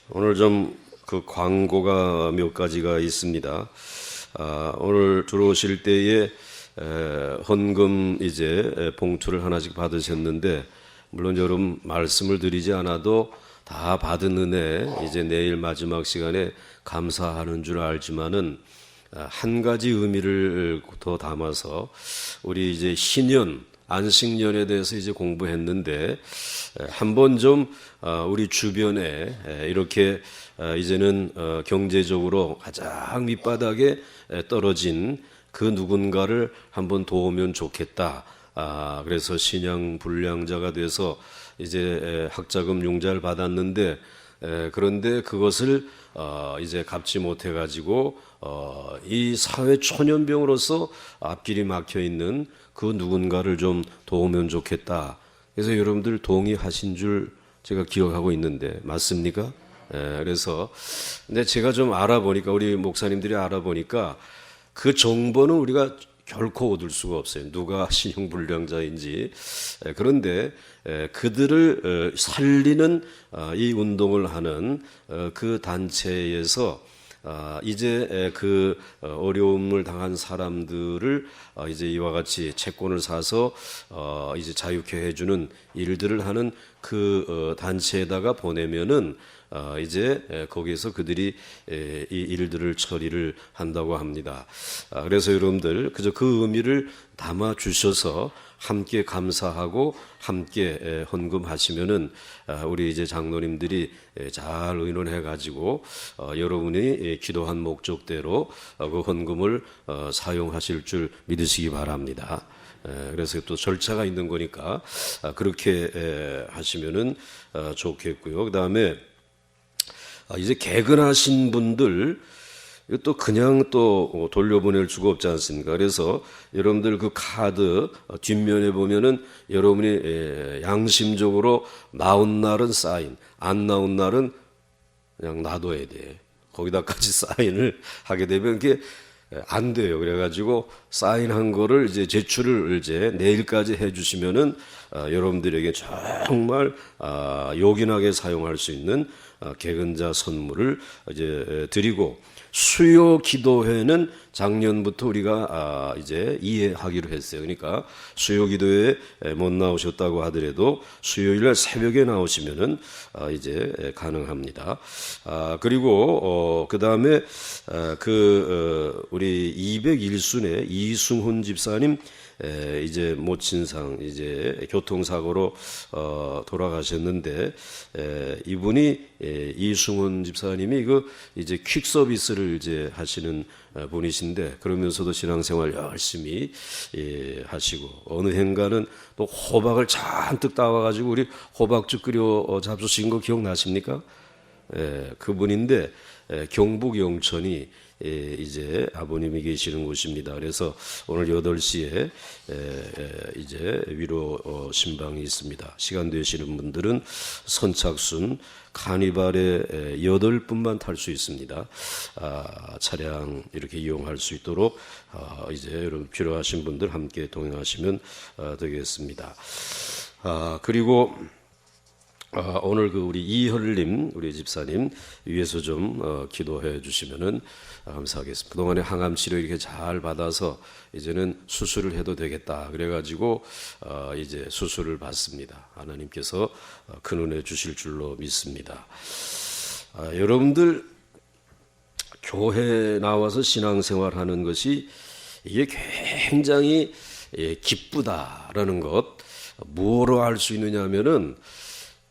오늘 좀 그 광고가 몇 가지가 있습니다. 오늘 들어오실 때에 헌금 이제 봉투를 하나씩 받으셨는데, 물론 여러분 말씀을 드리지 않아도 다 받은 은혜 이제 내일 마지막 시간에 감사하는 줄 알지만은 한 가지 의미를 더 담아서 우리 이제 신년 안식년에 대해서 이제 공부했는데, 한번 좀 우리 주변에 이렇게 이제는 경제적으로 가장 밑바닥에 떨어진 그 누군가를 한번 도우면 좋겠다. 그래서 신양 불량자가 돼서 이제 학자금 융자를 받았는데, 그런데 그것을 이제 갚지 못해 가지고 이 사회 초년병으로서 앞길이 막혀 있는 그 누군가를 좀 도우면 좋겠다. 그래서 여러분들 동의하신 줄 제가 기억하고 있는데 맞습니까? 그래서 근데 제가 좀 알아보니까, 우리 목사님들이 알아보니까 그 정보는 우리가 결코 얻을 수가 없어요. 누가 신용불량자인지. 그런데 그들을 살리는 이 운동을 하는 그 단체에서 이제 그 어려움을 당한 사람들을 이제 이와 같이 채권을 사서 이제 자유케 해주는 일들을 하는 그 단체에다가 보내면은 이제 거기에서 그들이 이 일들을 처리를 한다고 합니다. 그래서 여러분들 그저 그 의미를 담아 주셔서 함께 감사하고 함께 헌금하시면은 우리 이제 장로님들이 잘 의논해 가지고 여러분이 기도한 목적대로 그 헌금을 사용하실 줄 믿으시기 바랍니다. 그래서 또 절차가 있는 거니까 그렇게 하시면은 좋겠고요. 그다음에 이제 개근하신 분들 또 그냥 또 돌려보낼 수가 없지 않습니까? 그래서 여러분들 그 카드 뒷면에 보면은 여러분이 양심적으로 나온 날은 사인, 안 나온 날은 그냥 놔둬야 돼. 거기다까지 사인을 하게 되면 그게 안 돼요. 그래가지고 사인한 거를 이제 제출을 이제 내일까지 해주시면은 여러분들에게 정말 요긴하게 사용할 수 있는 개근자 선물을 이제 드리고, 수요 기도회는 작년부터 우리가 이제 이해하기로 했어요. 그러니까 수요 기도회에 못 나오셨다고 하더라도 수요일날 새벽에 나오시면은 이제 가능합니다. 그리고 그 다음에 우리 201순회 이승훈 집사님 이제 모친상 이제 교통사고로 돌아가셨는데, 이분이 이승훈 집사님이 그 이제 퀵 서비스를 이제 하시는 분이신데, 그러면서도 신앙생활 열심히 하시고, 어느 해인가는 또 호박을 잔뜩 따와가지고 우리 호박죽 끓여 잡수신 거 기억나십니까? 그분인데 경북 영천이 이제 아버님이 계시는 곳입니다. 그래서 오늘 8시에 이제 위로 신방이 있습니다. 시간 되시는 분들은 선착순 카니발에 8분만 탈 수 있습니다. 차량 이렇게 이용할 수 있도록 이제 여러분 필요하신 분들 함께 동행하시면 되겠습니다. 그리고 오늘 그 우리 이혈님 우리 집사님 위해서 좀 기도해 주시면은 감사하겠습니다. 그동안에 항암 치료 이렇게 잘 받아서 이제는 수술을 해도 되겠다 그래가지고 이제 수술을 받습니다. 하나님께서 큰 은혜 주실 줄로 믿습니다. 여러분들 교회 나와서 신앙생활하는 것이 이게 굉장히 기쁘다라는 것, 뭐로 알 수 있느냐 하면은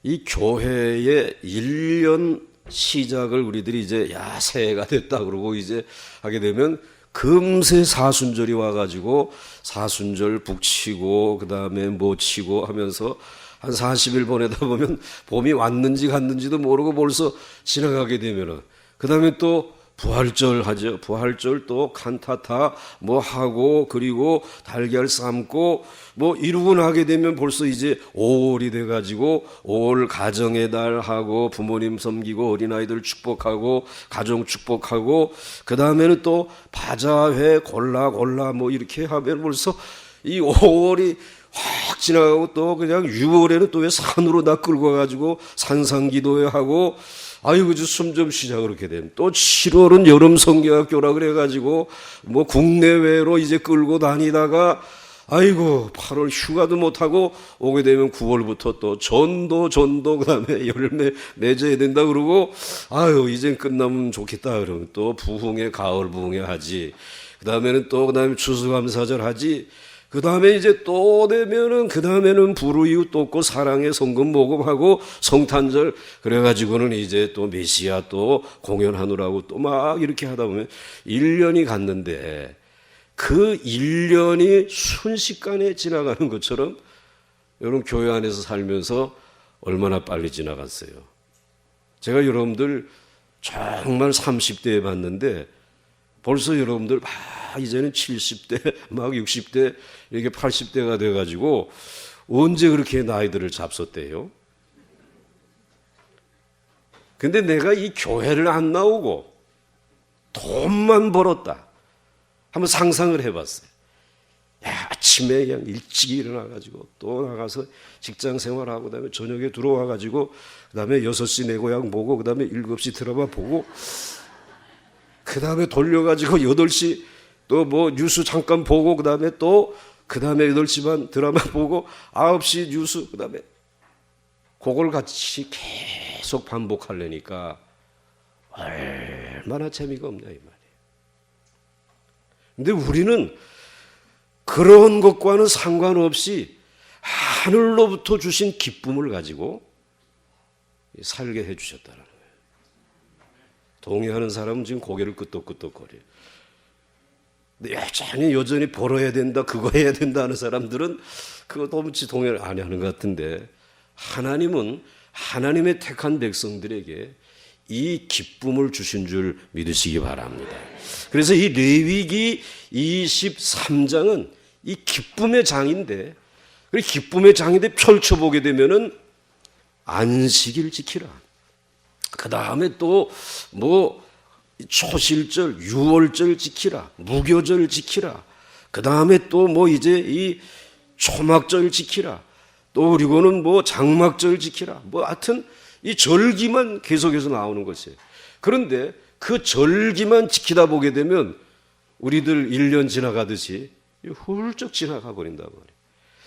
이 교회의 1년 시작을 우리들이 이제 새해가 됐다 그러고 이제 하게 되면 금세 사순절이 와가지고 사순절 북치고 그 다음에 뭐 치고 하면서 한 40일 보내다 보면 봄이 왔는지 갔는지도 모르고 벌써 지나가게 되면은 그 다음에 또 부활절 하죠. 부활절 또 칸타타 뭐 하고 그리고 달걀 삶고 뭐 이러고 나게 되면 벌써 이제 5월이 돼가지고 5월 가정의 달 하고 부모님 섬기고 어린아이들 축복하고 가정 축복하고 그 다음에는 또 바자회 골라 뭐 이렇게 하면 벌써 이 5월이 확 지나가고 또 그냥 6월에는 또 왜 산으로 다 끌고 가가지고 산상기도회 하고 아이고, 숨 좀 쉬자, 그렇게 되면. 또 7월은 여름 성경학교라 그래가지고, 뭐 국내외로 이제 끌고 다니다가, 아이고, 8월 휴가도 못하고, 오게 되면 9월부터 또 전도, 그 다음에 열매 맺어야 된다 그러고, 아유, 이젠 끝나면 좋겠다, 그러면 또 부흥회, 가을 부흥회 하지. 그 다음에 추수감사절 하지. 그 다음에 이제 또 되면은, 그 다음에는 불우이웃 돕고 사랑의 성금 모금하고 성탄절, 그래가지고는 이제 또 메시아 또 공연하느라고 또 막 이렇게 하다 보면 1년이 갔는데, 그 1년이 순식간에 지나가는 것처럼 여러분 교회 안에서 살면서 얼마나 빨리 지나갔어요. 제가 여러분들 정말 30대에 봤는데 벌써 여러분들 이제는 70대, 막 60대, 이렇게 80대가 돼가지고 언제 그렇게 나이들을 잡섰대요? 근데 내가 이 교회를 안 나오고 돈만 벌었다. 한번 상상을 해봤어요. 야, 아침에 그냥 일찍 일어나가지고 또 나가서 직장 생활하고 그다음에 저녁에 들어와가지고 그다음에 6시 내 고향 보고 그다음에 7시 드라마 보고 그다음에 돌려가지고 8시 또 뭐 뉴스 잠깐 보고 그다음에 8시 반 드라마 보고 9시 뉴스 그다음에 그걸 같이 계속 반복하려니까 얼마나 재미가 없냐 이 말이에요. 근데 우리는 그런 것과는 상관없이 하늘로부터 주신 기쁨을 가지고 살게 해주셨다는 거예요. 동의하는 사람은 지금 고개를 끄덕끄덕거려요. 근데 여전히 벌어야 된다, 그거 해야 된다 하는 사람들은 그거 도무지 동의를 안 하는 것 같은데, 하나님은 하나님의 택한 백성들에게 이 기쁨을 주신 줄 믿으시기 바랍니다. 그래서 이 레위기 23장은 이 기쁨의 장인데, 기쁨의 장인데 펼쳐보게 되면은 안식일 지키라. 그 다음에 또 뭐 초실절, 유월절 지키라. 무교절 지키라. 그 다음에 또 뭐 이제 이 초막절 지키라. 또 그리고는 뭐 장막절 지키라. 뭐 하여튼 이 절기만 계속해서 나오는 것이에요. 그런데 그 절기만 지키다 보게 되면 우리들 1년 지나가듯이 훌쩍 지나가 버린단 말이에요.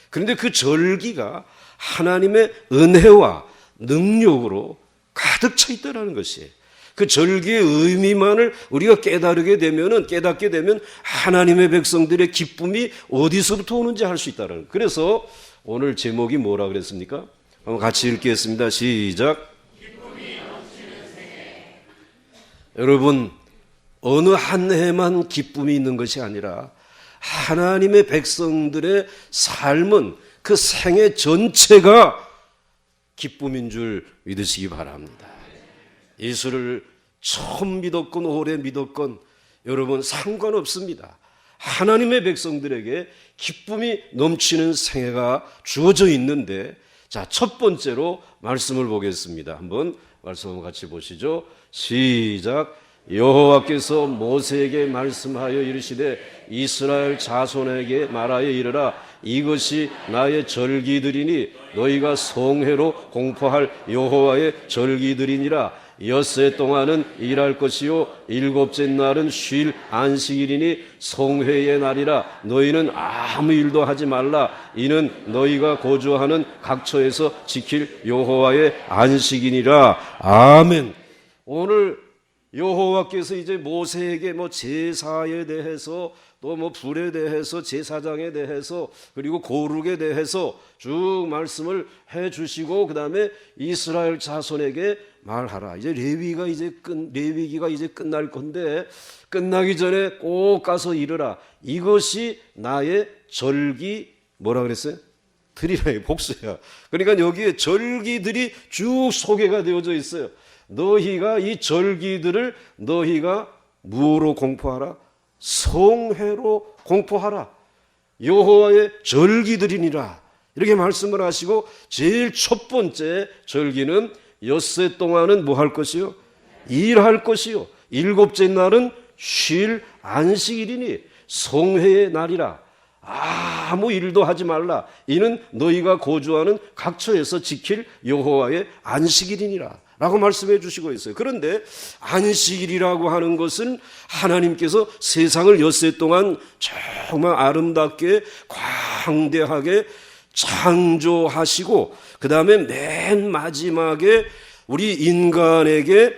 그런데 그 절기가 하나님의 은혜와 능력으로 가득 차 있다는 것이에요. 그 절기의 의미만을 우리가 깨닫게 되면 하나님의 백성들의 기쁨이 어디서부터 오는지 알 수 있다는 거예요. 그래서 오늘 제목이 뭐라 그랬습니까? 한번 같이 읽겠습니다. 시작. 여러분, 어느 한 해만 기쁨이 있는 것이 아니라 하나님의 백성들의 삶은 그 생애 전체가 기쁨인 줄 믿으시기 바랍니다. 예수를 처음 믿었건 오래 믿었건 여러분 상관없습니다. 하나님의 백성들에게 기쁨이 넘치는 생애가 주어져 있는데, 자, 첫 번째로 말씀을 보겠습니다. 한번 말씀 같이 보시죠. 시작. 여호와께서 모세에게 말씀하여 이르시되 이스라엘 자손에게 말하여 이르라. 이것이 나의 절기들이니 너희가 성회로 공포할 여호와의 절기들이니라. 엿새 동안은 일할 것이요 일곱째 날은 쉴 안식일이니 성회의 날이라. 너희는 아무 일도 하지 말라. 이는 너희가 거주하는 각처에서 지킬 여호와의 안식이니라. 아멘. 오늘 여호와께서 이제 모세에게 뭐 제사에 대해서 또 뭐 불에 대해서 제사장에 대해서 그리고 거룩에 대해서 쭉 말씀을 해 주시고 그다음에 이스라엘 자손에게 말하라. 이제 레위기가 이제 끝날 건데 끝나기 전에 꼭 가서 이르라. 이것이 나의 절기 뭐라 그랬어요? 들이라. 복수야. 그러니까 여기에 절기들이 쭉 소개가 되어져 있어요. 너희가 이 절기들을 너희가 무엇으로 공포하라? 성회로 공포하라. 여호와의 절기들이니라. 이렇게 말씀을 하시고 제일 첫 번째 절기는 엿새 동안은 뭐 할 것이요? 일할 것이요. 일곱째 날은 쉴 안식일이니 성회의 날이라. 아무 일도 하지 말라. 이는 너희가 거주하는 각처에서 지킬 여호와의 안식일이니라 라고 말씀해 주시고 있어요. 그런데 안식일이라고 하는 것은 하나님께서 세상을 엿새 동안 정말 아름답게 광대하게 창조하시고 그 다음에 맨 마지막에 우리 인간에게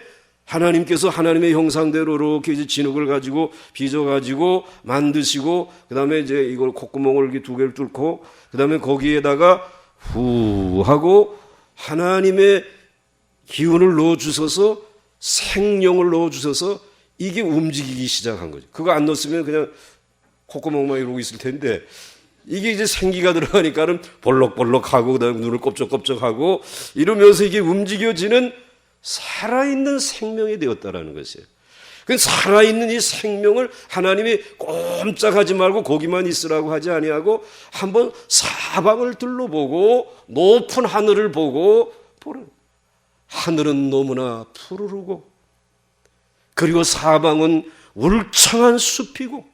하나님께서 하나님의 형상대로 이렇게 이제 진흙을 가지고 빚어가지고 만드시고 그 다음에 이제 이걸 콧구멍을 이렇게 두 개를 뚫고 그 다음에 거기에다가 후 하고 하나님의 기운을 넣어주셔서 생명을 넣어주셔서 이게 움직이기 시작한 거죠. 그거 안 넣었으면 그냥 콧구멍만 이러고 있을 텐데 이게 이제 생기가 들어가니까는 볼록볼록하고 그다음에 눈을 껍적껍적하고 이러면서 이게 움직여지는 살아있는 생명이 되었다라는 것이에요. 그 살아있는 이 생명을 하나님이 꼼짝하지 말고 거기만 있으라고 하지 아니하고 한번 사방을 둘러보고 높은 하늘을 보고 보는 하늘은 너무나 푸르르고 그리고 사방은 울창한 숲이고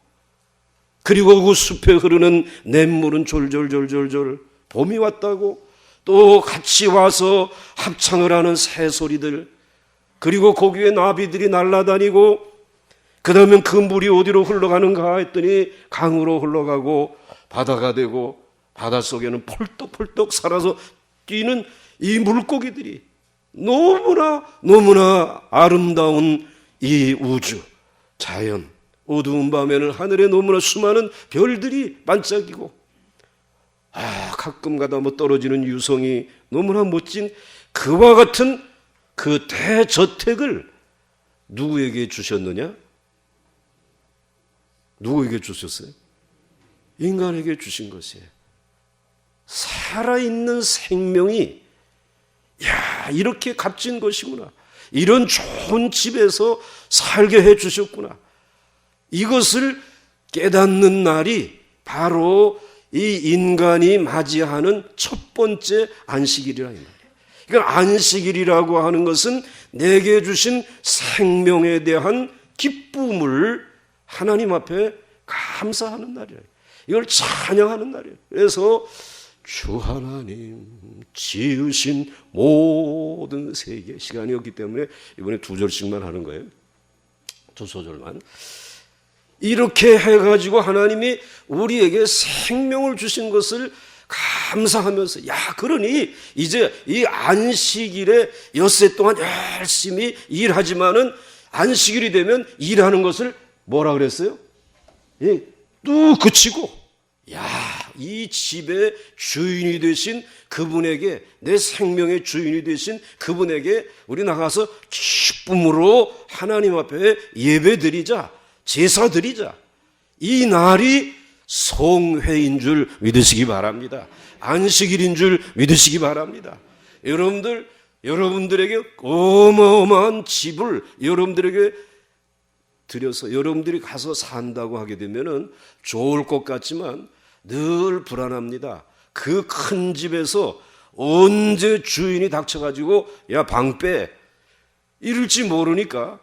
그리고 그 숲에 흐르는 냇물은 졸졸졸졸졸 봄이 왔다고 또 같이 와서 합창을 하는 새소리들 그리고 거기에 나비들이 날아다니고 그 다음에 그 물이 어디로 흘러가는가 했더니 강으로 흘러가고 바다가 되고 바닷속에는 펄떡펄떡 살아서 뛰는 이 물고기들이 너무나 아름다운 이 우주 자연 어두운 밤에는 하늘에 너무나 수많은 별들이 반짝이고 가끔가다 뭐 떨어지는 유성이 너무나 멋진 그와 같은 그 대저택을 누구에게 주셨느냐? 누구에게 주셨어요? 인간에게 주신 것이에요. 살아있는 생명이 이렇게 값진 것이구나. 이런 좋은 집에서 살게 해 주셨구나. 이것을 깨닫는 날이 바로 이 인간이 맞이하는 첫 번째 안식일이라는 말이에요. 그러니까 안식일이라고 하는 것은 내게 주신 생명에 대한 기쁨을 하나님 앞에 감사하는 날이에요. 이걸 찬양하는 날이에요. 그래서 주 하나님 지으신 모든 세계 시간이 없기 때문에 이번에 2절씩만 하는 거예요. 2소절만. 이렇게 해가지고 하나님이 우리에게 생명을 주신 것을 감사하면서 그러니 이제 이 안식일에 엿새 동안 열심히 일하지만은 안식일이 되면 일하는 것을 뭐라 그랬어요? 뚝 그치고 이 집의 주인이 되신 그분에게 내 생명의 주인이 되신 그분에게 우리 나가서 기쁨으로 하나님 앞에 예배드리자 제사드리자. 이 날이 성회인 줄 믿으시기 바랍니다. 안식일인 줄 믿으시기 바랍니다. 여러분들에게 어마어마한 집을 여러분들에게 드려서 여러분들이 가서 산다고 하게 되면은 좋을 것 같지만 늘 불안합니다. 그 큰 집에서 언제 주인이 닥쳐가지고 방 빼 이럴지 모르니까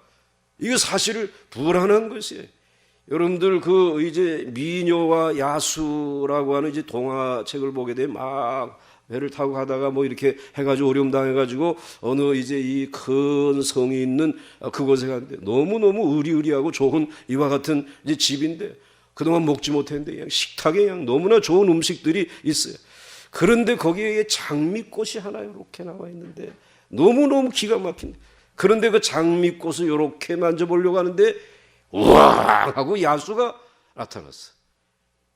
이거 사실 불안한 것이에요. 여러분들 이제 미녀와 야수라고 하는 이제 동화책을 보게 되면 막 배를 타고 가다가 뭐 이렇게 해가지고 어려움 당해가지고 어느 이제 이 큰 성이 있는 그곳에 갔는데 너무너무 의리의리하고 좋은 이와 같은 이제 집인데 그동안 먹지 못했는데 그냥 식탁에 그냥 너무나 좋은 음식들이 있어요. 그런데 거기에 장미꽃이 하나 이렇게 나와 있는데 너무너무 기가 막힌데 그런데 그 장미꽃을 이렇게 만져보려고 하는데 우와 하고 야수가 나타났어.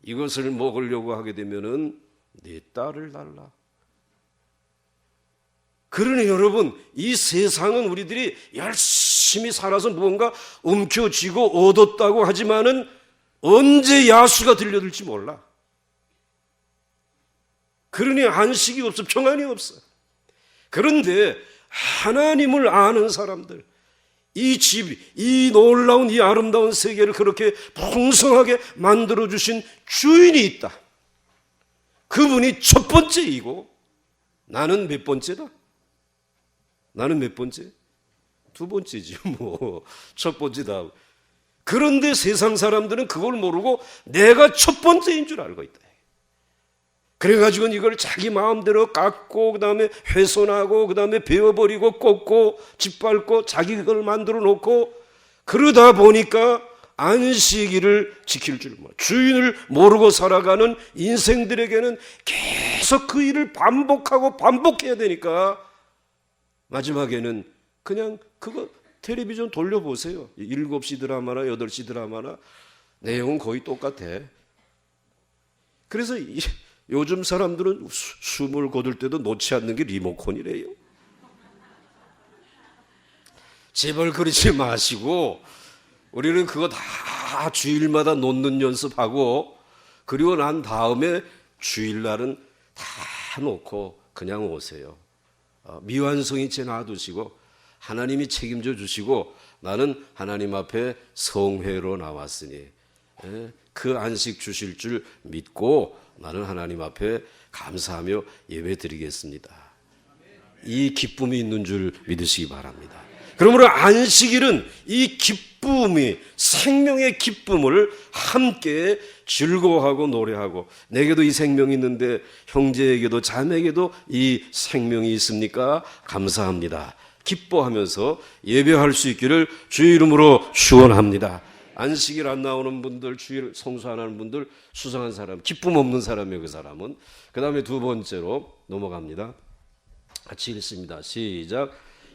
이것을 먹으려고 하게 되면은 네 딸을 달라. 그러니 여러분 이 세상은 우리들이 열심히 살아서 무언가 움켜쥐고 얻었다고 하지만은 언제 야수가 들려들지 몰라. 그러니 안식이 없어 평안이 없어. 그런데 하나님을 아는 사람들 이 집, 이 놀라운 이 아름다운 세계를 그렇게 풍성하게 만들어주신 주인이 있다. 그분이 첫 번째이고 나는 몇 번째다? 나는 몇 번째? 두 번째지 뭐 첫 번째다. 그런데 세상 사람들은 그걸 모르고 내가 첫 번째인 줄 알고 있다. 그래가지고 이걸 자기 마음대로 깎고, 그 다음에 훼손하고, 그 다음에 베어버리고, 꽂고, 짓밟고, 자기 그걸 만들어 놓고, 그러다 보니까 안식일을 지킬 줄 몰라, 주인을 모르고 살아가는 인생들에게는 계속 그 일을 반복하고 반복해야 되니까 마지막에는 그냥 그거 텔레비전 돌려보세요. 7시 드라마나 8시 드라마나 내용은 거의 똑같아. 그래서 요즘 사람들은 숨을 거둘 때도 놓지 않는 게 리모컨이래요. 제발 그러지 마시고 우리는 그거 다 주일마다 놓는 연습하고, 그리고 난 다음에 주일날은 다 놓고 그냥 오세요. 미완성이체 놔두시고 하나님이 책임져 주시고, 나는 하나님 앞에 성회로 나왔으니 그 안식 주실 줄 믿고 나는 하나님 앞에 감사하며 예배 드리겠습니다. 이 기쁨이 있는 줄 믿으시기 바랍니다. 그러므로 안식일은 이 기쁨이, 생명의 기쁨을 함께 즐거워하고 노래하고, 내게도 이 생명이 있는데 형제에게도 자매에게도 이 생명이 있습니까? 감사합니다. 기뻐하면서 예배할 수 있기를 주의 이름으로 축원합니다. 안식일 안 나오는 분들, 주일 성수 안 하는 분들, 수상한 사람, 기쁨 없는 사람이에요. 그 사람은. 그 다음에 두 번째로 넘어갑니다. 같이 읽습니다. 시작.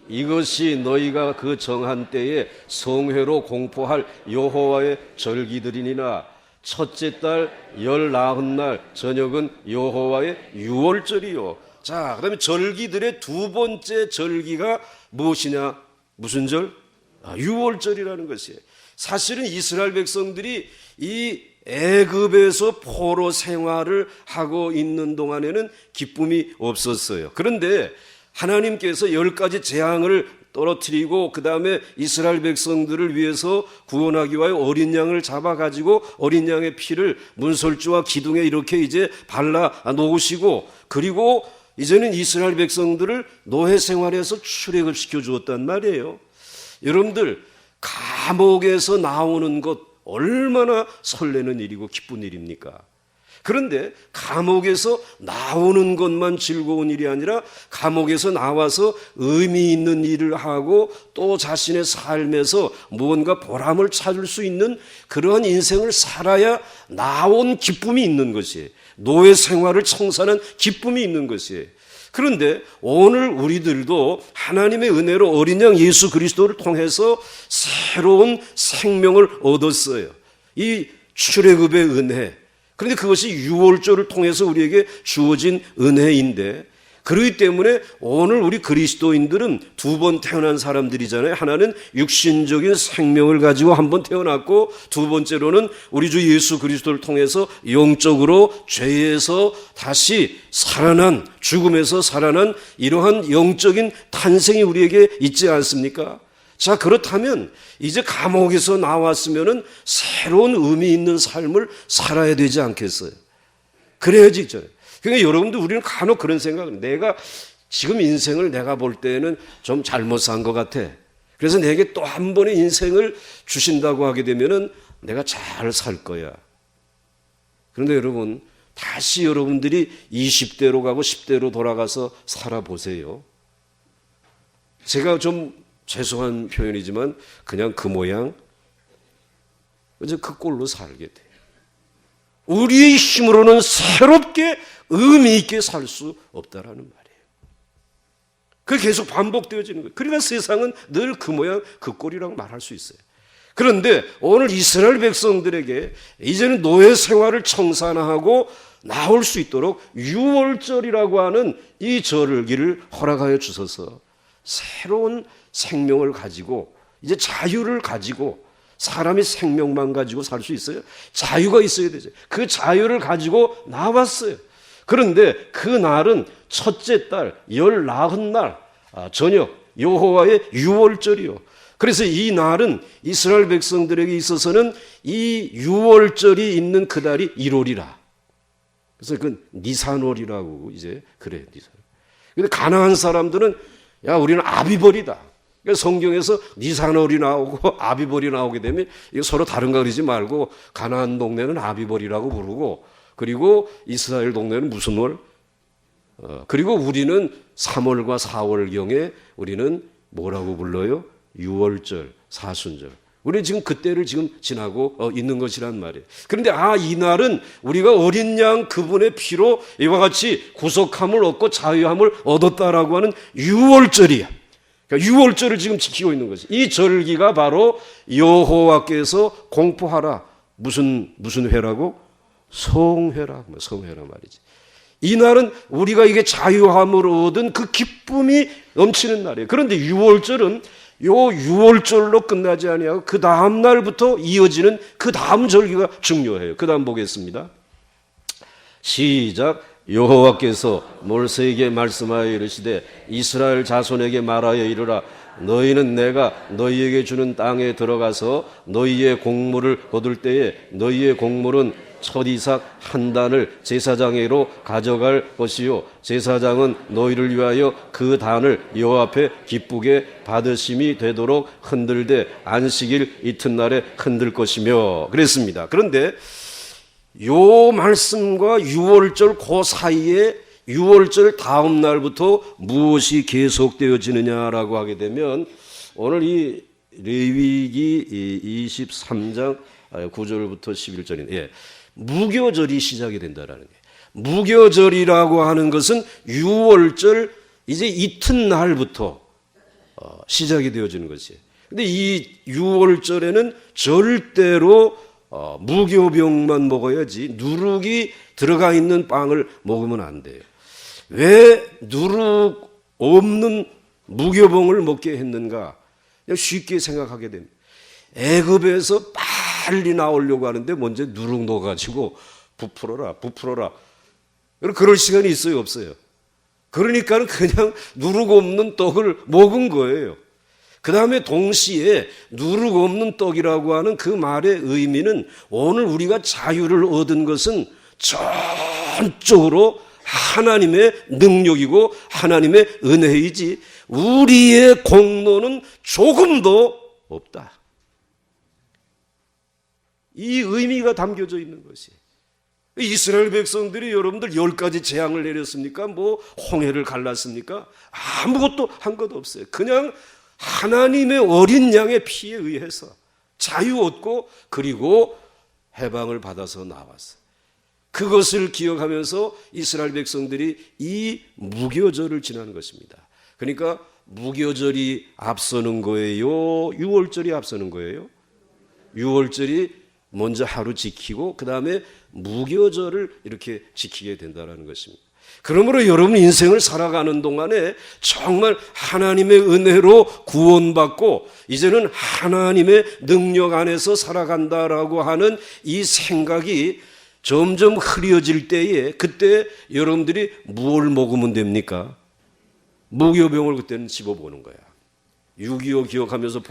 이것이 너희가 그 정한 때에 성회로 공포할 여호와의 절기들이니라. 첫째 달 열 나흔 날 저녁은 여호와의 유월절이요. 자, 그 다음에 절기들의 두 번째 절기가 무엇이냐? 무슨 절? 유월절이라는 것이에요. 사실은 이스라엘 백성들이 이 애굽에서 포로 생활을 하고 있는 동안에는 기쁨이 없었어요. 그런데 하나님께서 10가지 재앙을 떨어뜨리고, 그 다음에 이스라엘 백성들을 위해서 구원하기 위하여 어린 양을 잡아가지고 어린 양의 피를 문설주와 기둥에 이렇게 이제 발라 놓으시고, 그리고 이제는 이스라엘 백성들을 노예 생활에서 출애굽 시켜 주었단 말이에요. 여러분들, 감옥에서 나오는 것 얼마나 설레는 일이고 기쁜 일입니까? 그런데 감옥에서 나오는 것만 즐거운 일이 아니라 감옥에서 나와서 의미 있는 일을 하고 또 자신의 삶에서 무언가 보람을 찾을 수 있는 그러한 인생을 살아야 나온 기쁨이 있는 것이에요. 노예 생활을 청산한 기쁨이 있는 것이에요. 그런데 오늘 우리들도 하나님의 은혜로 어린 양 예수 그리스도를 통해서 새로운 생명을 얻었어요. 이 출애굽의 은혜. 그런데 그것이 유월절을 통해서 우리에게 주어진 은혜인데, 그렇기 때문에 오늘 우리 그리스도인들은 두 번 태어난 사람들이잖아요. 하나는 육신적인 생명을 가지고 한 번 태어났고, 두 번째로는 우리 주 예수 그리스도를 통해서 영적으로 죄에서 다시 살아난, 죽음에서 살아난 이러한 영적인 탄생이 우리에게 있지 않습니까? 자, 그렇다면 이제 감옥에서 나왔으면은 새로운 의미 있는 삶을 살아야 되지 않겠어요? 그래야지 있잖아요. 그러니까 여러분들, 우리는 간혹 그런 생각을, 내가 지금 인생을 내가 볼 때는 좀 잘못 산 것 같아. 그래서 내게 또 한 번의 인생을 주신다고 하게 되면은 내가 잘 살 거야. 그런데 여러분, 다시 여러분들이 20대로 가고 10대로 돌아가서 살아보세요. 제가 좀 죄송한 표현이지만 그냥 그 모양, 이제 그 꼴로 살게 돼요. 우리의 힘으로는 새롭게 의미 있게 살 수 없다라는 말이에요. 그게 계속 반복되어지는 거예요. 그러니까 세상은 늘 그 모양 그 꼴이라고 말할 수 있어요. 그런데 오늘 이스라엘 백성들에게 이제는 노예 생활을 청산하고 나올 수 있도록 유월절이라고 하는 이 절기를 허락하여 주셔서 새로운 생명을 가지고, 이제 자유를 가지고, 사람이 생명만 가지고 살 수 있어요? 자유가 있어야 되죠. 그 자유를 가지고 나왔어요. 그런데 그 날은 첫째 달 열 나흔 날 저녁, 여호와의 유월절이요. 그래서 이 날은 이스라엘 백성들에게 있어서는 이 유월절이 있는 그 달이 1월이라. 그래서 그 니산월이라고 이제 그래요. 니산. 근데 가나안 사람들은 야, 우리는 아비벌이다. 그러니까 성경에서 니산월이 나오고 아비벌이 나오게 되면 이거 서로 다른가 그러지 말고 가나안 동네는 아비벌이라고 부르고 그리고 이스라엘 동네는 무슨 월? 그리고 우리는 3월과 4월경에 우리는 뭐라고 불러요? 유월절, 사순절. 우리는 지금 그때를 지금 지나고 있는 것이란 말이에요. 그런데 이날은 우리가 어린 양 그분의 피로 이와 같이 구속함을 얻고 자유함을 얻었다라고 하는 유월절이야. 그러니까 유월절을 지금 지키고 있는 거지. 이 절기가 바로 여호와께서 공포하라. 무슨 회라고? 성회라 말이지. 이날은 우리가 이게 자유함을 얻은 그 기쁨이 넘치는 날이에요. 그런데 유월절은 요 유월절로 끝나지 아니하고 그 다음 날부터 이어지는 그 다음 절기가 중요해요. 그 다음 보겠습니다. 시작. 여호와께서 모세에게 말씀하여 이르시되 이스라엘 자손에게 말하여 이르라. 너희는 내가 너희에게 주는 땅에 들어가서 너희의 곡물을 거둘 때에 너희의 곡물은 첫 이삭 한 단을 제사장에게로 가져갈 것이요 제사장은 너희를 위하여 그 단을 여호와 앞에 기쁘게 받으심이 되도록 흔들되 안식일 이튿날에 흔들 것이며 그랬습니다. 그런데 요 말씀과 유월절 그 사이에 유월절 다음 날부터 무엇이 계속되어지느냐라고 하게 되면 오늘 이 레위기 23장 9절부터 11절인데 무교절이 시작이 된다라는 거예요. 무교절이라고 하는 것은 유월절 이제 이튿날부터 시작이 되어지는 것이에요. 근데 이 유월절에는 절대로 무교병만 먹어야지 누룩이 들어가 있는 빵을 먹으면 안 돼요. 왜 누룩 없는 무교병을 먹게 했는가? 쉽게 생각하게 됩니다. 애굽에서 빨리 나오려고 하는데 먼저 누룩 넣어가지고 부풀어라. 그럴 시간이 있어요, 없어요? 그러니까 그냥 누룩 없는 떡을 먹은 거예요. 그 다음에 동시에 누룩 없는 떡이라고 하는 그 말의 의미는 오늘 우리가 자유를 얻은 것은 전적으로 하나님의 능력이고 하나님의 은혜이지 우리의 공로는 조금도 없다. 이 의미가 담겨져 있는 것이 이스라엘 백성들이 여러분들 10가지 재앙을 내렸습니까? 홍해를 갈랐습니까? 아무것도 한 것 없어요. 그냥 하나님의 어린 양의 피에 의해서 자유 얻고 그리고 해방을 받아서 나왔어요. 그것을 기억하면서 이스라엘 백성들이 이 무교절을 지나는 것입니다. 그러니까 무교절이 앞서는 거예요? 유월절이 앞서는 거예요? 유월절이 먼저 하루 지키고 그 다음에 무교절을 이렇게 지키게 된다는 것입니다. 그러므로 여러분 인생을 살아가는 동안에 정말 하나님의 은혜로 구원받고 이제는 하나님의 능력 안에서 살아간다라고 하는 이 생각이 점점 흐려질 때에 그때 여러분들이 뭘 먹으면 됩니까? 무교병을 그때는 집어보는 거야. 6.25 기억하면서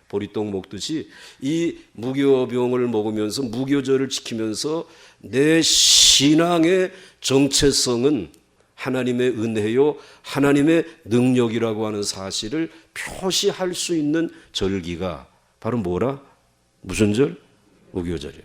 보리떡 먹듯이 이 무교병을 먹으면서 무교절을 지키면서 내 신앙의 정체성은 하나님의 은혜요 하나님의 능력이라고 하는 사실을 표시할 수 있는 절기가 바로 뭐라? 무슨 절? 무교절이에요.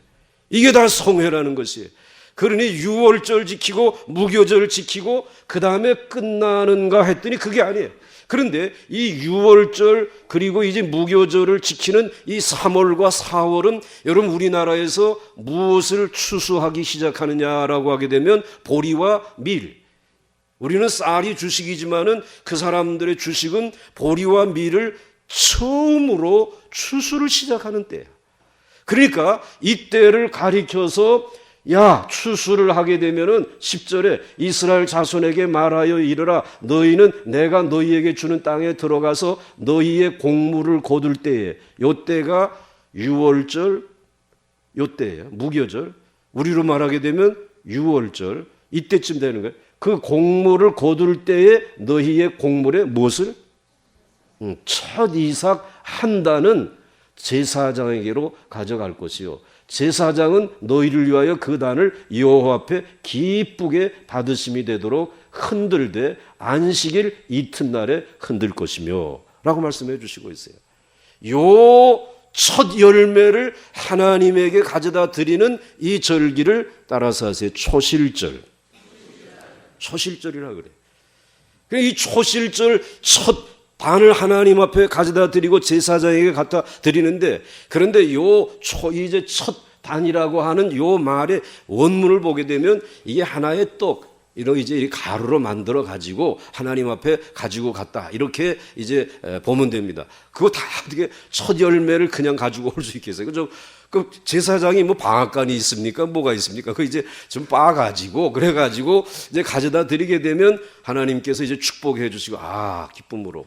이게 다 성회라는 것이에요. 그러니 유월절 지키고 무교절 지키고 그 다음에 끝나는가 했더니 그게 아니에요. 그런데 이 유월절 그리고 이제 무교절을 지키는 이 3월과 4월은 여러분 우리나라에서 무엇을 추수하기 시작하느냐라고 하게 되면 보리와 밀. 우리는 쌀이 주식이지만은 그 사람들의 주식은 보리와 밀을 처음으로 추수를 시작하는 때예요. 그러니까 이때를 가리켜서 추수를 하게 되면은 10절에 이스라엘 자손에게 말하여 이르라 너희는 내가 너희에게 주는 땅에 들어가서 너희의 곡물을 거둘 때에 요때가 유월절 요때예요. 무교절. 우리로 말하게 되면 유월절 이때쯤 되는 거예요. 그 곡물을 거둘 때에 너희의 곡물에 무엇을? 첫 이삭 한 단은 제사장에게로 가져갈 것이요 제사장은 너희를 위하여 그 단을 여호와 앞에 기쁘게 받으심이 되도록 흔들되 안식일 이튿날에 흔들 것이며 라고 말씀해 주시고 있어요. 요 첫 열매를 하나님에게 가져다 드리는 이 절기를 따라서 하세요. 초실절. 초실절이라 그래. 이 초실절 첫 단을 하나님 앞에 가져다 드리고 제사장에게 갖다 드리는데, 그런데 이제 첫 단이라고 하는 요 말의 원문을 보게 되면 이게 하나의 떡, 이제 가루로 만들어 가지고 하나님 앞에 가지고 갔다, 이렇게 이제 보면 됩니다. 그거 다 어떻게 첫 열매를 그냥 가지고 올 수 있겠어요? 그죠? 그 제사장이 뭐 방앗간이 있습니까? 뭐가 있습니까? 그 이제 좀 빻아가지고, 그래가지고 이제 가져다 드리게 되면 하나님께서 이제 축복해 주시고, 기쁨으로.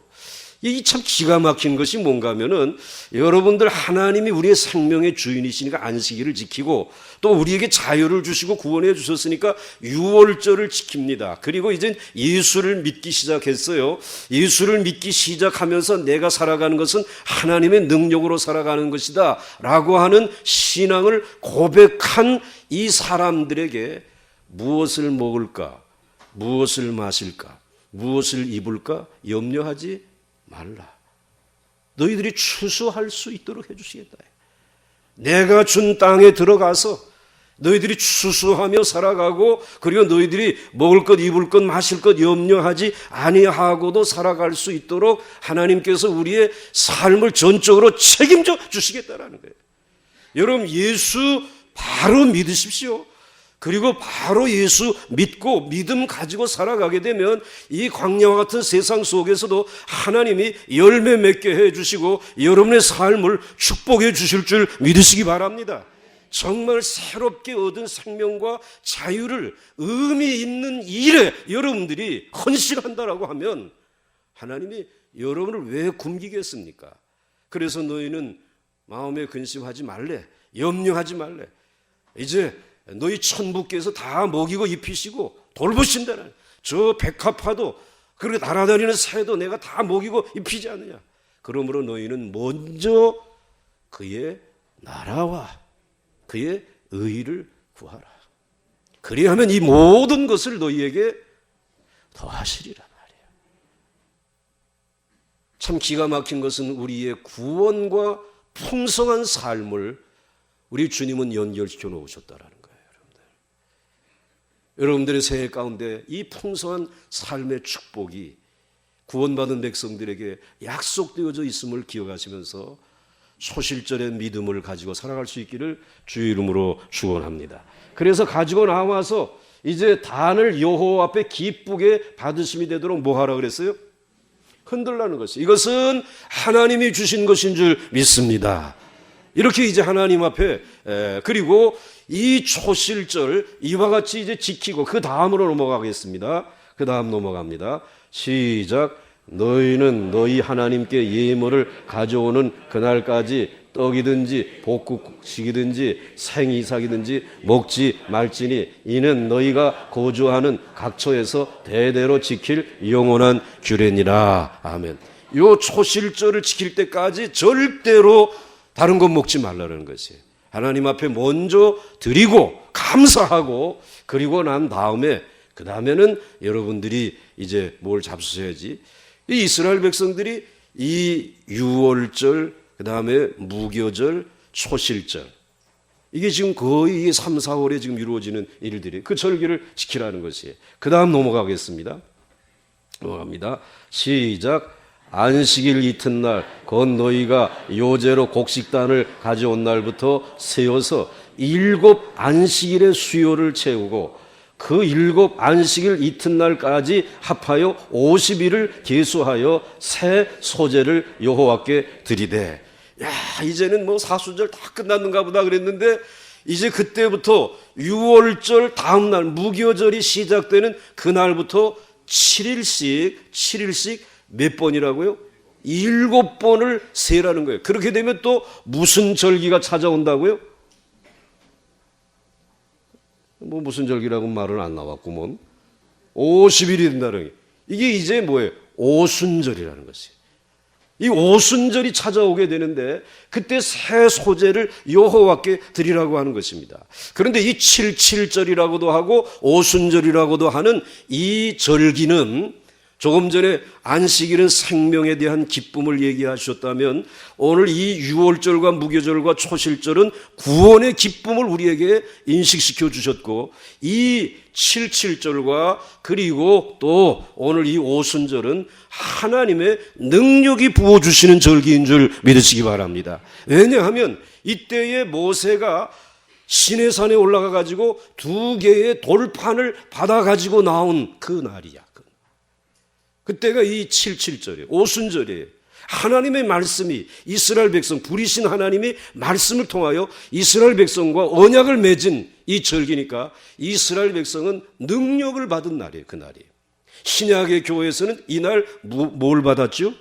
이 참 기가 막힌 것이 뭔가 하면은, 여러분들 하나님이 우리의 생명의 주인이시니까 안식일을 지키고, 또 우리에게 자유를 주시고 구원해 주셨으니까 유월절을 지킵니다. 그리고 이제 예수를 믿기 시작했어요. 예수를 믿기 시작하면서 내가 살아가는 것은 하나님의 능력으로 살아가는 것이다 라고 하는 신앙을 고백한 이 사람들에게 무엇을 먹을까, 무엇을 마실까, 무엇을 입을까 염려하지 말라. 너희들이 추수할 수 있도록 해주시겠다. 내가 준 땅에 들어가서 너희들이 추수하며 살아가고, 그리고 너희들이 먹을 것, 입을 것, 마실 것 염려하지 아니하고도 살아갈 수 있도록 하나님께서 우리의 삶을 전적으로 책임져 주시겠다라는 거예요. 여러분, 예수 바로 믿으십시오. 그리고 바로 예수 믿고 믿음 가지고 살아가게 되면 이 광야와 같은 세상 속에서도 하나님이 열매 맺게 해주시고 여러분의 삶을 축복해 주실 줄 믿으시기 바랍니다. 정말 새롭게 얻은 생명과 자유를 의미 있는 일에 여러분들이 헌신한다라고 하면 하나님이 여러분을 왜 굶기겠습니까? 그래서 너희는 마음에 근심하지 말래, 염려하지 말래. 이제 너희 천부께서 다 먹이고 입히시고 돌보신다는, 저 백합화도 그렇게 날아다니는 새도 내가 다 먹이고 입히지 않느냐. 그러므로 너희는 먼저 그의 나라와 그의 의를 구하라. 그리하면 이 모든 것을 너희에게 더하시리라 말이에요. 참 기가 막힌 것은 우리의 구원과 풍성한 삶을 우리 주님은 연결시켜 놓으셨다라는 거예요. 여러분들의 생애 가운데 이 풍성한 삶의 축복이 구원받은 백성들에게 약속되어져 있음을 기억하시면서 소실절의 믿음을 가지고 살아갈 수 있기를 주의 이름으로 축원합니다. 그래서 가지고 나와서 이제 단을 여호와 앞에 기쁘게 받으심이 되도록 뭐 하라 그랬어요? 흔들라는 것이, 이것은 하나님이 주신 것인 줄 믿습니다. 이렇게 이제 하나님 앞에, 그리고 이 초실절 이와 같이 이제 지키고 그 다음으로 넘어가겠습니다. 그 다음 넘어갑니다. 시작. 너희는 너희 하나님께 예물을 가져오는 그날까지 떡이든지 볶음식이든지 생이삭이든지 먹지 말지니 이는 너희가 거주하는 각처에서 대대로 지킬 영원한 규례니라. 아멘. 요 초실절을 지킬 때까지 절대로 다른 것 먹지 말라는 것이에요. 하나님 앞에 먼저 드리고 감사하고, 그리고 난 다음에 그 다음에는 여러분들이 이제 뭘 잡수셔야지. 이 이스라엘 백성들이 이 유월절, 그 다음에 무교절, 초실절, 이게 지금 거의 3, 4월에 지금 이루어지는 일들이, 그 절기를 지키라는 것이에요. 그 다음 넘어가겠습니다. 넘어갑니다. 시작. 안식일 이튿날 곧 너희가 요제로 곡식단을 가져온 날부터 세워서 7 안식일의 수요를 채우고 그 7 안식일 이튿날까지 합하여 50일을 계수하여 새 소제를 여호와께 드리되. 야, 이제는 뭐 사수절 다 끝났는가 보다 그랬는데 이제 그때부터 6월절 다음 날 무교절이 시작되는 그날부터 7일씩 몇 번이라고요? 7번을 세라는 거예요. 그렇게 되면 또 무슨 절기가 찾아온다고요? 뭐 무슨 절기라고 말은 안 나왔구먼. 50일이 된다는 거예요. 이게 이제 뭐예요? 오순절이라는 것이에요. 이 오순절이 찾아오게 되는데 그때 새 소제를 여호와께 드리라고 하는 것입니다. 그런데 이 77절이라고도 하고 오순절이라고도 하는 이 절기는 조금 전에 안식일은 생명에 대한 기쁨을 얘기하셨다면 오늘 이 유월절과 무교절과 초실절은 구원의 기쁨을 우리에게 인식시켜 주셨고, 이 77절과 그리고 또 오늘 이 오순절은 하나님의 능력이 부어주시는 절기인 줄 믿으시기 바랍니다. 왜냐하면 이때에 모세가 시내산에 올라가 가지고 2개의 돌판을 받아 가지고 나온 그 날이야. 그때가 이 77절이에요. 오순절이에요. 하나님의 말씀이 이스라엘 백성, 부리신 하나님이 말씀을 통하여 이스라엘 백성과 언약을 맺은 이 절기니까 이스라엘 백성은 능력을 받은 날이에요. 그 날이에요. 신약의 교회에서는 이날 뭘 받았죠?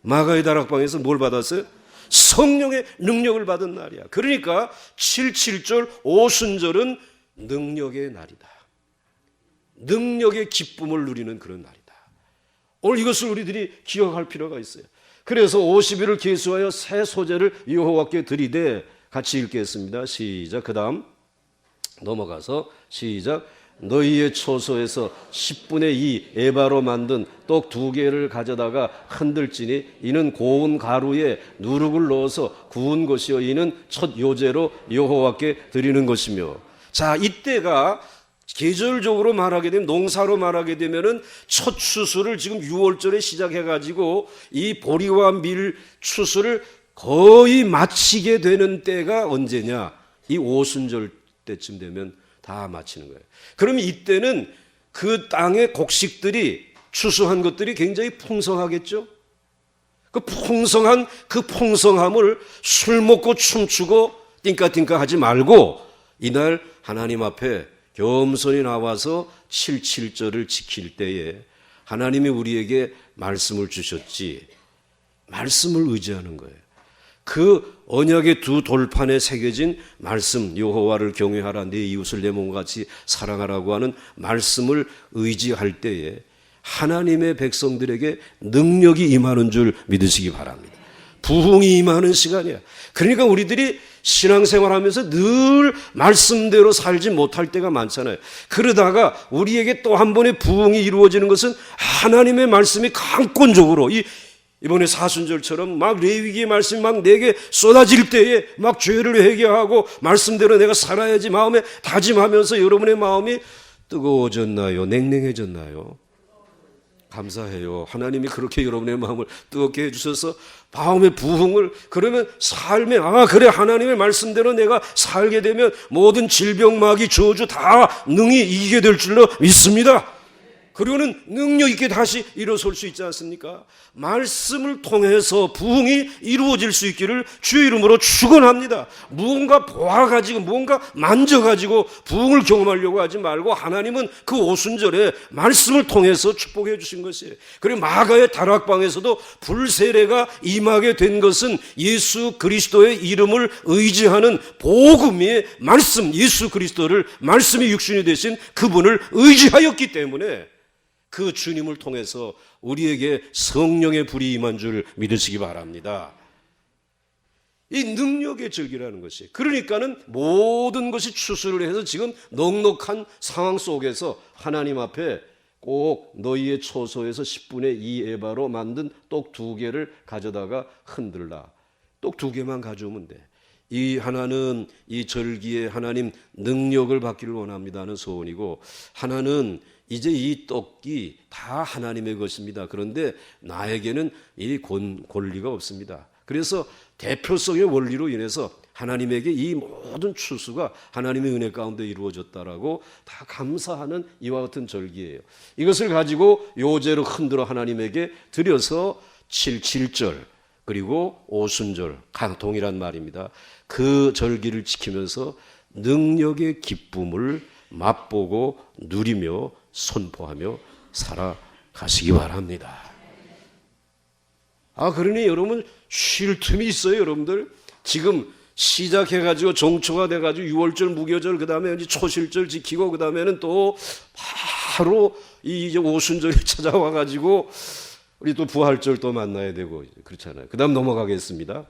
마가의 다락방에서 뭘 받았어요? 성령의 능력을 받은 날이야. 그러니까 77절 오순절은 능력의 날이다. 능력의 기쁨을 누리는 그런 날이다. 오늘 이것을 우리들이 기억할 필요가 있어요. 그래서 50일을 계수하여 새 소제를 여호와께 드리되, 같이 읽겠습니다. 시작. 그 다음 넘어가서 시작. 너희의 초소에서 10분의 2 에바로 만든 떡 2개를 가져다가 흔들지니 이는 고운 가루에 누룩을 넣어서 구운 것이요 이는 첫 요제로 여호와께 드리는 것이며. 자, 이때가 계절적으로 말하게 되면, 농사로 말하게 되면은 첫 추수를 지금 6월절에 시작해가지고 이 보리와 밀 추수를 거의 마치게 되는 때가 언제냐? 이 오순절 때쯤 되면 다 마치는 거예요. 그러면 이때는 그 땅의 곡식들이, 추수한 것들이 굉장히 풍성하겠죠? 그 풍성한 그 풍성함을 술 먹고 춤추고 띵까띵까 하지 말고 이날 하나님 앞에 겸손히 나와서 77절을 지킬 때에 하나님이 우리에게 말씀을 주셨지, 말씀을 의지하는 거예요. 그 언약의 2 돌판에 새겨진 말씀, 여호와를 경외하라, 내 이웃을 내 몸같이 사랑하라고 하는 말씀을 의지할 때에 하나님의 백성들에게 능력이 임하는 줄 믿으시기 바랍니다. 부흥이 임하는 시간이야. 그러니까 우리들이 신앙생활하면서 늘 말씀대로 살지 못할 때가 많잖아요. 그러다가 우리에게 또 한 번의 부흥이 이루어지는 것은 하나님의 말씀이 강권적으로, 이번에 사순절처럼 막 레위기의 말씀이 막 내게 쏟아질 때에 막 죄를 회개하고 말씀대로 내가 살아야지 마음에 다짐하면서 여러분의 마음이 뜨거워졌나요? 냉랭해졌나요? 감사해요. 하나님이 그렇게 여러분의 마음을 뜨겁게 해주셔서 마음의 부흥을, 그러면 삶에, 그래, 하나님의 말씀대로 내가 살게 되면 모든 질병, 마귀, 저주 다 능히 이기게 될 줄로 믿습니다. 그리고는 능력 있게 다시 일어설 수 있지 않습니까? 말씀을 통해서 부흥이 이루어질 수 있기를 주의 이름으로 축원합니다. 무언가 보아가지고 무언가 만져가지고 부흥을 경험하려고 하지 말고 하나님은 그 오순절에 말씀을 통해서 축복해 주신 것이에요. 그리고 마가의 다락방에서도 불세례가 임하게 된 것은 예수 그리스도의 이름을 의지하는 복음의 말씀, 예수 그리스도를, 말씀이 육신이 되신 그분을 의지하였기 때문에 그 주님을 통해서 우리에게 성령의 불이 임한 줄 믿으시기 바랍니다. 이 능력의 절기라는 것이, 그러니까는 모든 것이 추수를 해서 지금 넉넉한 상황 속에서 하나님 앞에 꼭 너희의 초소에서 10분의 2 에바로 만든 떡 2개를 가져다가 흔들라. 떡 2개만 가져오면 돼. 이 하나는 이 절기에 하나님 능력을 받기를 원합니다 하는 소원이고, 하나는 이제 이 떡이 다 하나님의 것입니다. 그런데 나에게는 이 권리가 없습니다. 그래서 대표성의 원리로 인해서 하나님에게 이 모든 추수가 하나님의 은혜 가운데 이루어졌다라고 다 감사하는 이와 같은 절기예요. 이것을 가지고 요제로 흔들어 하나님에게 드려서 77절 그리고 오순절, 동일한 말입니다. 그 절기를 지키면서 능력의 기쁨을 맛보고 누리며 선포하며 살아가시기 바랍니다. 그러니 여러분 쉴 틈이 있어요. 여러분들 지금 시작해가지고 종초가 돼가지고 6월절, 무교절, 그 다음에 이제 초실절 지키고 그 다음에는 또 바로 이제 오순절이 찾아와가지고 우리 또 부활절 또 만나야 되고 그렇잖아요. 그 다음 넘어가겠습니다.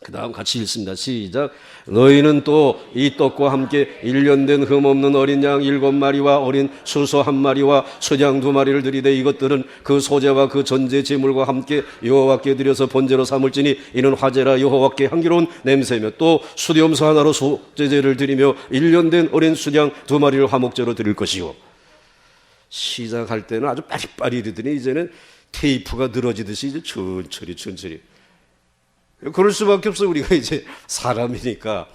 그 다음 같이 읽습니다. 시작. 너희는 또 이 떡과 함께 1년 된 흠없는 어린 양 7마리와 어린 수소 1마리와 소양 2마리를 드리되 이것들은 그 소제와 그 전제 제물과 함께 여호와께 드려서 번제로 삼을지니 이는 화제라 여호와께 향기로운 냄새며 또 수염소 하나로 소제제를 드리며 1년 된 어린 수양 2마리를 화목제로 드릴 것이요. 시작할 때는 아주 빠릿빠릿 이더니 이제는 테이프가 늘어지듯이 이제 천천히 그럴 수밖에 없어. 우리가 이제 사람이니까.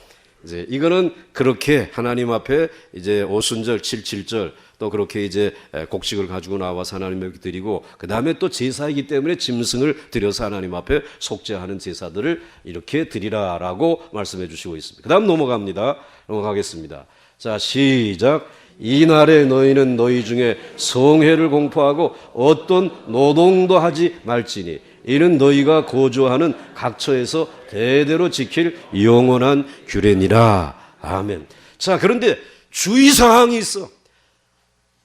이제 이거는 그렇게 하나님 앞에 이제 오순절, 77절 또 그렇게 이제 곡식을 가지고 나와서 하나님께 드리고 그 다음에 또 제사이기 때문에 짐승을 드려서 하나님 앞에 속죄하는 제사들을 이렇게 드리라라고 말씀해 주시고 있습니다. 그 다음 넘어가겠습니다. 자, 시작. 이날에 너희는 너희 중에 성회를 공포하고 어떤 노동도 하지 말지니 이는 너희가 거주하는 각처에서 대대로 지킬 영원한 규례니라. 아멘. 자, 그런데 주의사항이 있어.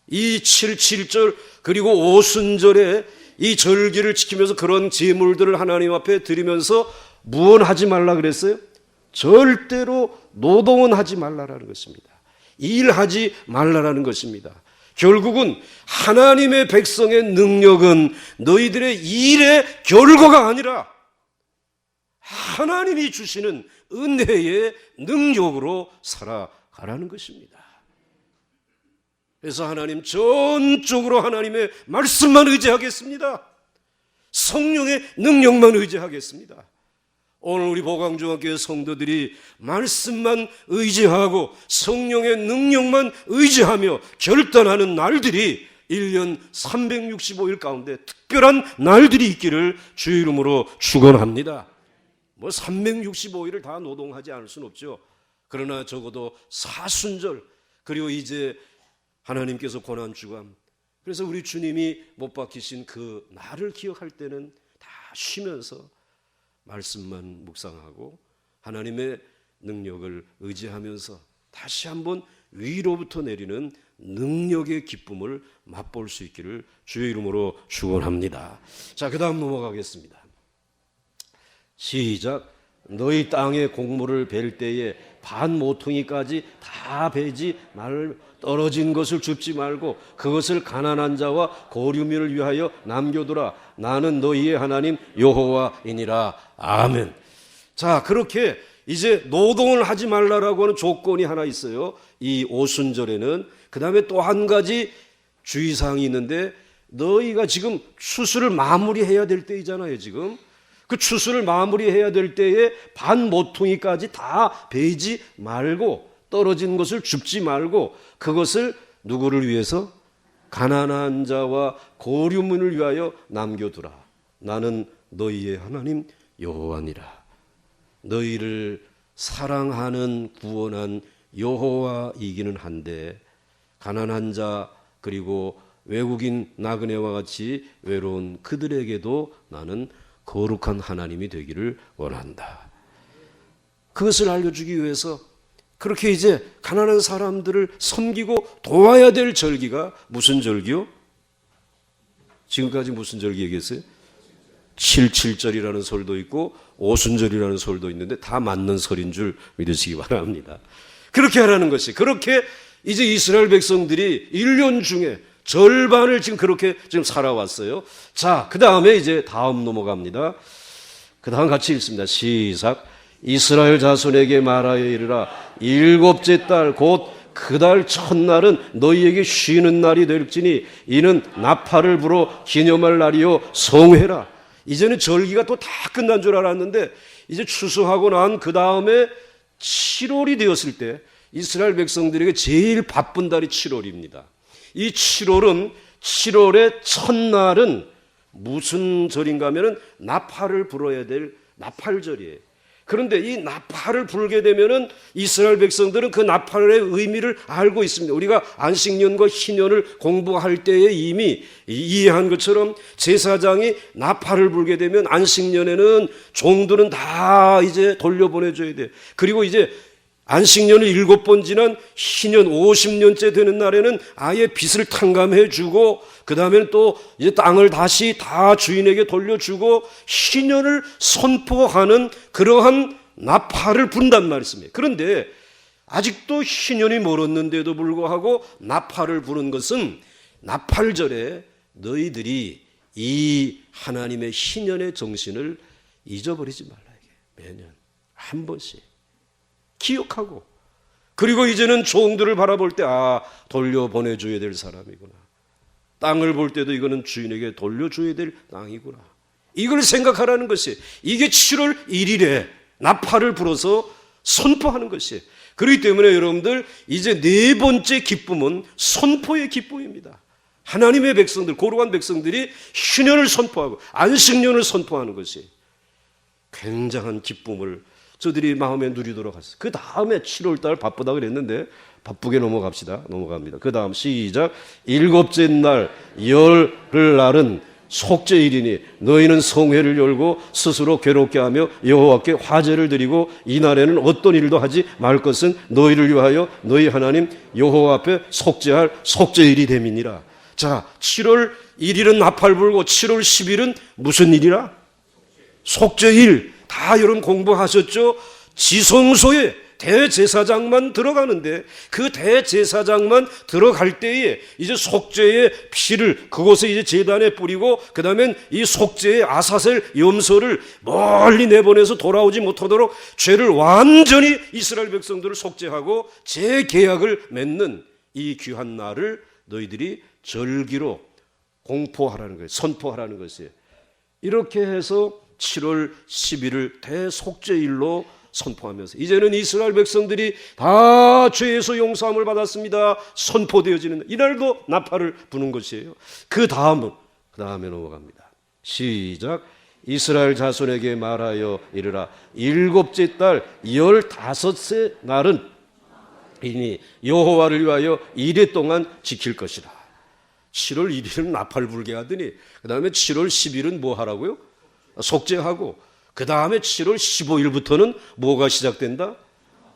이 77절 그리고 오순절에 이 절기를 지키면서 그런 제물들을 하나님 앞에 드리면서 무언 하지 말라 그랬어요? 절대로 노동은 하지 말라라는 것입니다. 일하지 말라라는 것입니다. 결국은 하나님의 백성의 능력은 너희들의 일의 결과가 아니라 하나님이 주시는 은혜의 능력으로 살아가라는 것입니다. 그래서 하나님 전적으로 하나님의 말씀만 의지하겠습니다. 성령의 능력만 의지하겠습니다. 오늘 우리 보강중학교의 성도들이 말씀만 의지하고 성령의 능력만 의지하며 결단하는 날들이 1년 365일 가운데 특별한 날들이 있기를 주의 이름으로 축원합니다. 뭐 365일을 다 노동하지 않을 수는 없죠. 그러나 적어도 사순절 그리고 이제 하나님께서 고난주간 그래서 우리 주님이 못 박히신 그 날을 기억할 때는 다 쉬면서 말씀만 묵상하고 하나님의 능력을 의지하면서 다시 한번 위로부터 내리는 능력의 기쁨을 맛볼 수 있기를 주의 이름으로 축원합니다. 자, 그 다음 넘어가겠습니다. 시작. 너희 땅의 곡물을 벨 때에 반 모퉁이까지 다 베지 떨어진 것을 줍지 말고 그것을 가난한 자와 고류민을 위하여 남겨두라. 나는 너희의 하나님 여호와이니라. 아멘. 자, 그렇게 이제 노동을 하지 말라라고 하는 조건이 하나 있어요. 이 오순절에는. 그 다음에 또 한 가지 주의사항이 있는데 너희가 지금 추수를 마무리해야 될 때이잖아요. 지금 그 추수를 마무리해야 될 때에 반 모퉁이까지 다 베지 말고 떨어진 것을 줍지 말고 그것을 누구를 위해서? 가난한 자와 고류민을 위하여 남겨두라. 나는 너희의 하나님 여호와니라. 너희를 사랑하는 구원한 여호와이기는 한데 가난한 자 그리고 외국인 나그네와 같이 외로운 그들에게도 나는 거룩한 하나님이 되기를 원한다. 그것을 알려주기 위해서 그렇게 이제 가난한 사람들을 섬기고 도와야 될 절기가 무슨 절기요? 지금까지 무슨 절기 얘기했어요? 77절이라는 설도 있고 오순절이라는 설도 있는데 다 맞는 설인 줄 믿으시기 바랍니다. 그렇게 하라는 것이 그렇게 이제 이스라엘 백성들이 1년 중에 절반을 지금 그렇게 지금 살아왔어요. 자, 그 다음에 이제 다음 넘어갑니다. 그 다음 같이 읽습니다. 시작. 이스라엘 자손에게 말하여 이르라. 7째 달 곧 그 달 첫날은 너희에게 쉬는 날이 될지니 이는 나팔을 불어 기념할 날이요 성회라. 이제는 절기가 또 다 끝난 줄 알았는데 이제 추수하고 난 그 다음에 7월이 되었을 때 이스라엘 백성들에게 제일 바쁜 달이 7월입니다. 이 7월의 첫날은 무슨 절인가 하면은 나팔을 불어야 될 나팔절이에요. 그런데 이 나팔을 불게 되면은 이스라엘 백성들은 그 나팔의 의미를 알고 있습니다. 우리가 안식년과 희년을 공부할 때에 이미 이해한 것처럼 제사장이 나팔을 불게 되면 안식년에는 종들은 다 이제 돌려보내줘야 돼. 그리고 이제 안식년을 7번 지난 희년 50년째 되는 날에는 아예 빚을 탕감해 주고, 그 다음에는 또 이제 땅을 다시 다 주인에게 돌려주고 희년을 선포하는 그러한 나팔을 분단 말씀이에요. 그런데 아직도 희년이 멀었는데도 불구하고 나팔을 부는 것은 나팔절에 너희들이 이 하나님의 희년의 정신을 잊어버리지 말라. 매년 한 번씩 기억하고, 그리고 이제는 종들을 바라볼 때 돌려보내줘야 될 사람이구나. 땅을 볼 때도 이거는 주인에게 돌려줘야 될 땅이구나. 이걸 생각하라는 것이, 이게 7월 1일에 나팔을 불어서 선포하는 것이에요. 그렇기 때문에 여러분들, 이제 네 번째 기쁨은 선포의 기쁨입니다. 하나님의 백성들, 거룩한 백성들이 희년을 선포하고 안식년을 선포하는 것이 굉장한 기쁨을 저들이 마음에 누리도록 하셨어요. 그 다음에 7월달 바쁘다 그랬는데 바쁘게 넘어갑니다. 그 다음 시작. 7째 날 열흘날은 속죄일이니 너희는 성회를 열고 스스로 괴롭게 하며 여호와께 화제를 드리고 이 날에는 어떤 일도 하지 말 것은 너희를 위하여 너희 하나님 여호와 앞에 속죄할 속죄일이 됨이니라. 자, 7월 1일은 나팔 불고 7월 10일은 무슨 일이라? 속죄일. 다 여러분 공부하셨죠? 지성소에 대제사장만 들어가는데, 그 대제사장만 들어갈 때에 이제 속죄의 피를 그곳에 이제 제단에 뿌리고, 그 다음엔 이 속죄의 아사셀 염소를 멀리 내보내서 돌아오지 못하도록 죄를 완전히 이스라엘 백성들을 속죄하고 재계약을 맺는 이 귀한 날을 너희들이 절기로 공포하라는 거예요. 선포하라는 것이에요. 이렇게 해서 7월 10일을 대속죄일로 선포하면서 이제는 이스라엘 백성들이 다 죄에서 용서함을 받았습니다. 선포되어지는 이날도 나팔을 부는 것이에요. 그 다음에 넘어갑니다. 시작. 이스라엘 자손에게 말하여 이르라. 7째 달 15째 날은 이니 여호와를 위하여 이래 동안 지킬 것이라. 7월 1일은 나팔 불게 하더니 그 다음에 7월 10일은 뭐 하라고요? 속죄하고, 그 다음에 7월 15일부터는 뭐가 시작된다?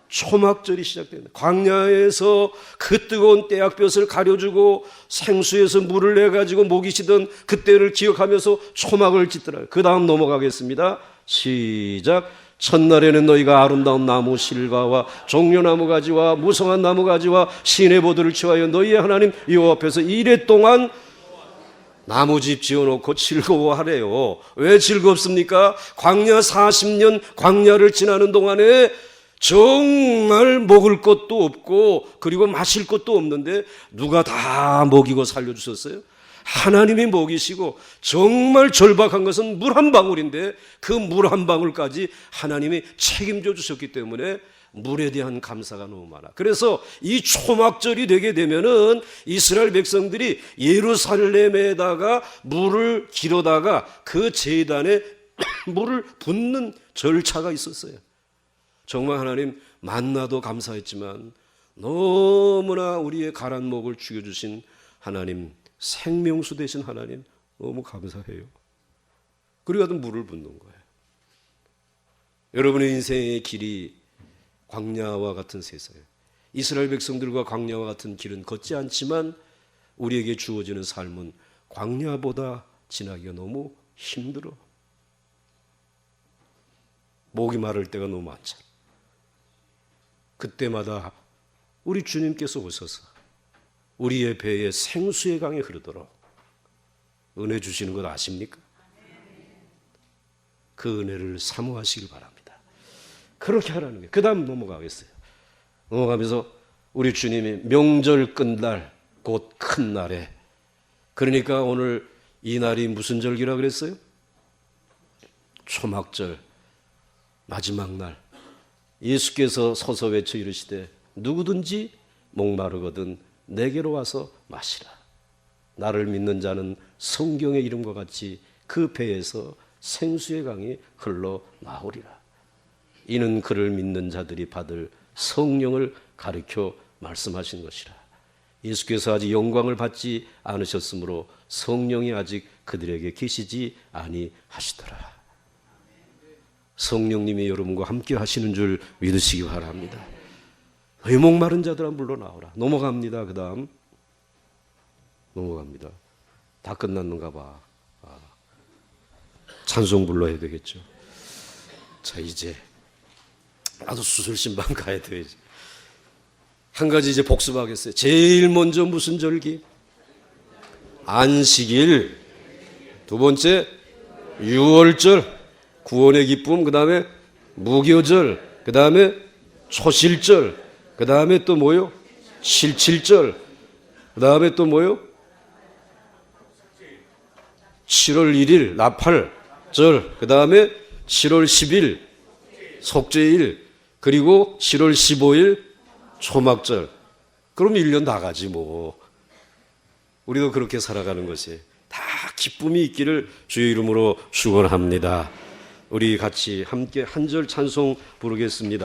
초막절이 시작된다. 광야에서 그 뜨거운 떼약볕을 가려주고 생수에서 물을 내가지고 목이 쉬던 그때를 기억하면서 초막을 짓더라. 그 다음 넘어가겠습니다. 시작. 첫날에는 너희가 아름다운 나무 실과와 종려나무 가지와 무성한 나무 가지와 시내보드를 취하여 너희의 하나님 여호와 앞에서 이래 동안 나무집 지어놓고 즐거워하래요. 왜 즐겁습니까? 광야 40년 광야를 지나는 동안에 정말 먹을 것도 없고 그리고 마실 것도 없는데 누가 다 먹이고 살려주셨어요? 하나님이 먹이시고, 정말 절박한 것은 물 한 방울인데 그 물 한 방울까지 하나님이 책임져 주셨기 때문에 물에 대한 감사가 너무 많아. 그래서 이 초막절이 되게 되면은 이스라엘 백성들이 예루살렘에다가 물을 길어다가 그 제단에 물을 붓는 절차가 있었어요. 정말 하나님 만나도 감사했지만 너무나 우리의 가란 목을 죽여주신 하나님, 생명수 되신 하나님 너무 감사해요. 그리고 물을 붓는 거예요. 여러분의 인생의 길이 광야와 같은 세상이에요. 이스라엘 백성들과 광야와 같은 길은 걷지 않지만 우리에게 주어지는 삶은 광야보다 지나기가 너무 힘들어. 목이 마를 때가 너무 많잖아. 그때마다 우리 주님께서 오셔서 우리의 배에 생수의 강이 흐르도록 은혜 주시는 것 아십니까? 그 은혜를 사모하시길 바랍니다. 그렇게 하라는 거예요. 그 다음 넘어가겠어요. 넘어가면서 우리 주님이 명절 끝날 곧 큰 날에, 그러니까 오늘 이 날이 무슨 절기라 그랬어요? 초막절 마지막 날, 예수께서 서서 외쳐 이르시되 누구든지 목마르거든 내게로 와서 마시라. 나를 믿는 자는 성경의 이름과 같이 그 배에서 생수의 강이 흘러나오리라. 이는 그를 믿는 자들이 받을 성령을 가르쳐 말씀하신 것이라. 예수께서 아직 영광을 받지 않으셨으므로 성령이 아직 그들에게 계시지 아니하시더라. 성령님이 여러분과 함께 하시는 줄 믿으시기 바랍니다. 목마른 자들아 물러 나오라. 넘어갑니다. 그 다음 넘어갑니다. 다 끝났는가 봐. 찬송 불러야 되겠죠. 자, 이제 나도 수술신방 가야 돼. 한 가지 이제 복습하겠어요. 제일 먼저 무슨 절기? 안식일. 두 번째 유월절, 구원의 기쁨. 그 다음에 무교절. 그 다음에 초실절. 그 다음에 또 뭐요? 칠칠절. 그 다음에 또 뭐요? 7월 1일 나팔절. 그 다음에 7월 10일 속죄일. 그리고 7월 15일 초막절. 그럼 1년 다 가지 뭐. 우리도 그렇게 살아가는 것이 다 기쁨이 있기를 주의 이름으로 축원합니다. 우리 같이 함께 한 절 찬송 부르겠습니다.